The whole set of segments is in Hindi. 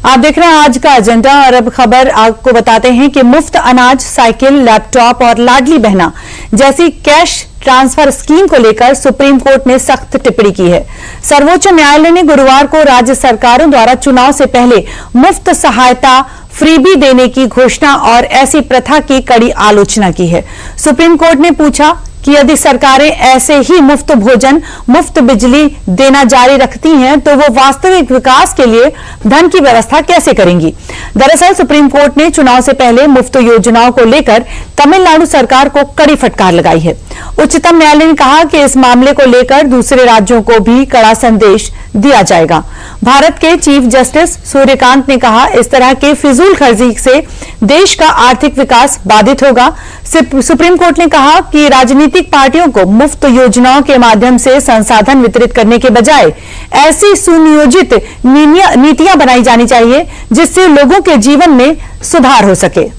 आप देख रहे हैं आज का एजेंडा और अब खबर आपको बताते हैं कि मुफ्त अनाज, साइकिल, लैपटॉप और लाडली बहना जैसी कैश ट्रांसफर स्कीम को लेकर सुप्रीम कोर्ट ने सख्त टिप्पणी की है। सर्वोच्च न्यायालय ने गुरुवार को राज्य सरकारों द्वारा चुनाव से पहले मुफ्त सहायता फ्रीबी देने की घोषणा और ऐसी प्रथा की कड़ी आलोचना की है। सुप्रीम कोर्ट ने पूछा कि यदि सरकारें ऐसे ही मुफ्त भोजन, मुफ्त बिजली देना जारी रखती हैं तो वो वास्तविक विकास के लिए धन की व्यवस्था कैसे करेंगी। दरअसल सुप्रीम कोर्ट ने चुनाव से पहले मुफ्त योजनाओं को लेकर तमिलनाडु सरकार को कड़ी फटकार लगाई है। उच्चतम न्यायालय ने कहा कि इस मामले को लेकर दूसरे राज्यों को भी कड़ा संदेश दिया जाएगा। भारत के चीफ जस्टिस सूर्यकांत ने कहा, इस तरह के फिजूल खर्ची से देश का आर्थिक विकास बाधित होगा। सुप्रीम कोर्ट ने कहा कि राजनीतिक पार्टियों को मुफ्त योजनाओं के माध्यम से संसाधन वितरित करने के बजाय ऐसी सुनियोजित नीतियां बनाई जानी चाहिए जिससे लोगों के जीवन में सुधार हो सके।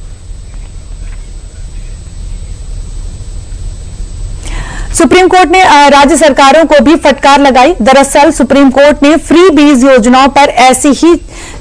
सुप्रीम कोर्ट ने राज्य सरकारों को भी फटकार लगाई। दरअसल सुप्रीम कोर्ट ने फ्री बीज योजनाओं पर ऐसी ही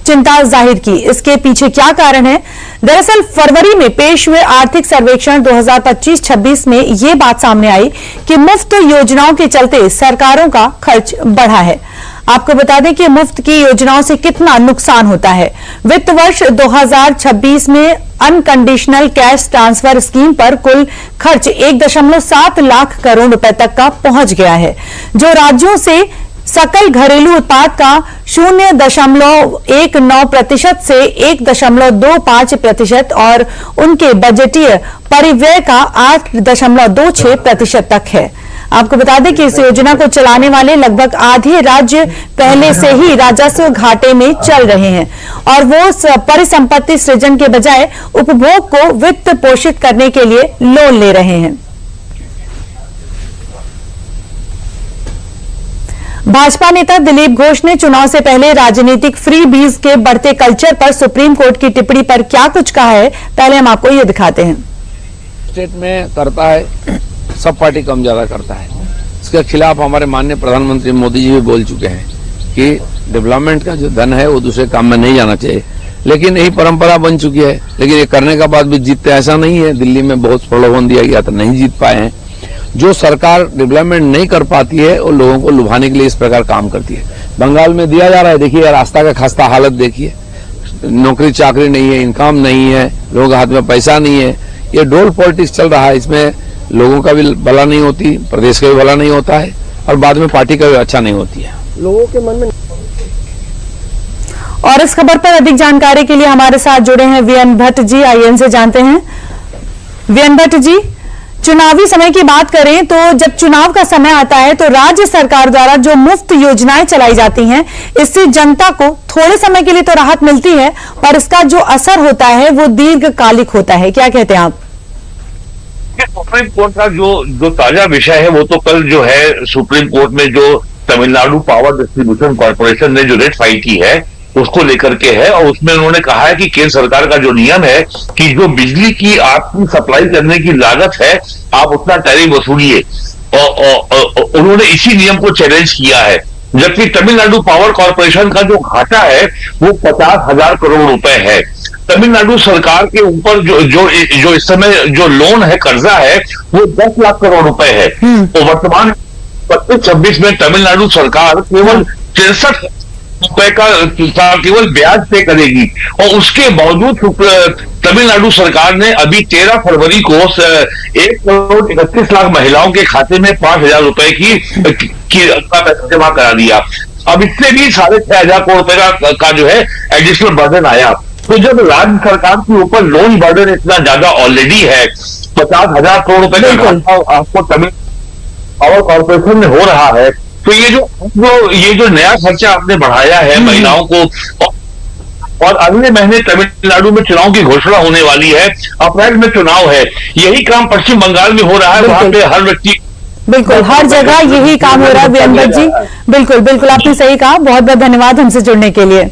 चिंता जाहिर की। इसके पीछे क्या कारण है? दरअसल फरवरी में पेश हुए आर्थिक सर्वेक्षण 2025-26 में ये बात सामने आई कि मुफ्त योजनाओं के चलते सरकारों का खर्च बढ़ा है। आपको बता दें कि मुफ्त की योजनाओं से कितना नुकसान होता है। वित्त वर्ष 2026 में अनकंडीशनल कैश ट्रांसफर स्कीम पर कुल खर्च 1.7 लाख करोड़ रुपए तक का पहुंच गया है, जो राज्यों से सकल घरेलू उत्पाद का 0.19% से 1.25% और उनके बजटीय परिव्यय का 8.26% तक है। आपको बता दें कि इस योजना को चलाने वाले लगभग आधे राज्य पहले से ही राजस्व घाटे में चल रहे हैं और वो परिसंपत्ति सृजन के बजाय उपभोग को वित्त पोषित करने के लिए लोन ले रहे हैं। भाजपा नेता दिलीप घोष ने चुनाव से पहले राजनीतिक फ्री बीज के बढ़ते कल्चर पर सुप्रीम कोर्ट की टिप्पणी पर क्या कुछ कहा है, पहले हम आपको ये दिखाते हैं। स्टेट में करता है, सब पार्टी कम ज्यादा करता है। इसके खिलाफ हमारे माननीय प्रधानमंत्री मोदी जी भी बोल चुके हैं कि डेवलपमेंट का जो धन है वो दूसरे काम में नहीं जाना चाहिए, लेकिन यही परंपरा बन चुकी है। लेकिन ये करने के बाद भी जीतते ऐसा नहीं है। दिल्ली में बहुत प्रलोभन दिया गया था, नहीं जीत पाए हैं। जो सरकार डेवलपमेंट नहीं कर पाती है वो लोगों को लुभाने के लिए इस प्रकार काम करती है। बंगाल में दिया जा रहा है, देखिए रास्ता का खस्ता हालत देखिए, नौकरी चाकरी नहीं है, इनकम नहीं है, लोगों के हाथ में पैसा नहीं है। ये डोल पॉलिटिक्स चल रहा है, इसमें लोगों का भी भला नहीं होती, प्रदेश का भी भला नहीं होता है और बाद में पार्टी का भी अच्छा नहीं होती है लोगों के मन में। और इस खबर पर अधिक जानकारी के लिए हमारे साथ जुड़े हैं वीएन भट्ट जी। आइए इनसे जानते हैं। वीएन भट्ट जी, चुनावी समय की बात करें तो जब चुनाव का समय आता है तो राज्य सरकार द्वारा जो मुफ्त योजनाएं चलाई जाती हैं, इससे जनता को थोड़े समय के लिए तो राहत मिलती है, पर इसका जो असर होता है वो दीर्घकालिक होता है। क्या कहते हैं आप? सुप्रीम कोर्ट का जो ताजा विषय है वो तो कल जो है सुप्रीम कोर्ट में जो तमिलनाडु पावर डिस्ट्रीब्यूशन कॉर्पोरेशन ने जो रेट फाइल की है उसको लेकर के है। और उसमें उन्होंने कहा है कि केंद्र सरकार का जो नियम है कि जो बिजली की आपकी सप्लाई करने की लागत है आप उतना टैरिफ वसूलिए, और उन्होंने इसी नियम को चैलेंज किया है। जबकि तमिलनाडु पावर कॉर्पोरेशन का जो घाटा है वो 50,000 करोड़ रुपए है। तमिलनाडु सरकार के ऊपर जो इस समय जो लोन है, कर्जा है, वो 10 लाख करोड़ रुपए है। तो वर्तमान 25-26 में तमिलनाडु सरकार केवल 63 रुपए का केवल ब्याज पे करेगी और उसके बावजूद तमिलनाडु सरकार ने अभी 13 फरवरी को 1,31,00,000 महिलाओं के खाते में 5,000 रुपए की पैसा जमा करा दिया। अब इससे भी 6,500 करोड़ रुपए का जो है एडिशनल बर्डन आया। तो जब राज्य सरकार के ऊपर लोन बर्डन इतना ज्यादा ऑलरेडी है, 50,000 करोड़ रुपए का आपको तमिल पावर कॉर्पोरेशन में हो रहा है, तो ये जो नया खर्चा आपने बढ़ाया है महिलाओं को, और अगले महीने तमिलनाडु में चुनाव की घोषणा होने वाली है, अप्रैल में चुनाव है, यही काम पश्चिम बंगाल में हो रहा है। वहां पे हर व्यक्ति बिल्कुल हर जगह यही काम हो रहा है। वीएन भट्ट जी, बिल्कुल आपने सही कहा। बहुत बहुत धन्यवाद हमसे जुड़ने के लिए।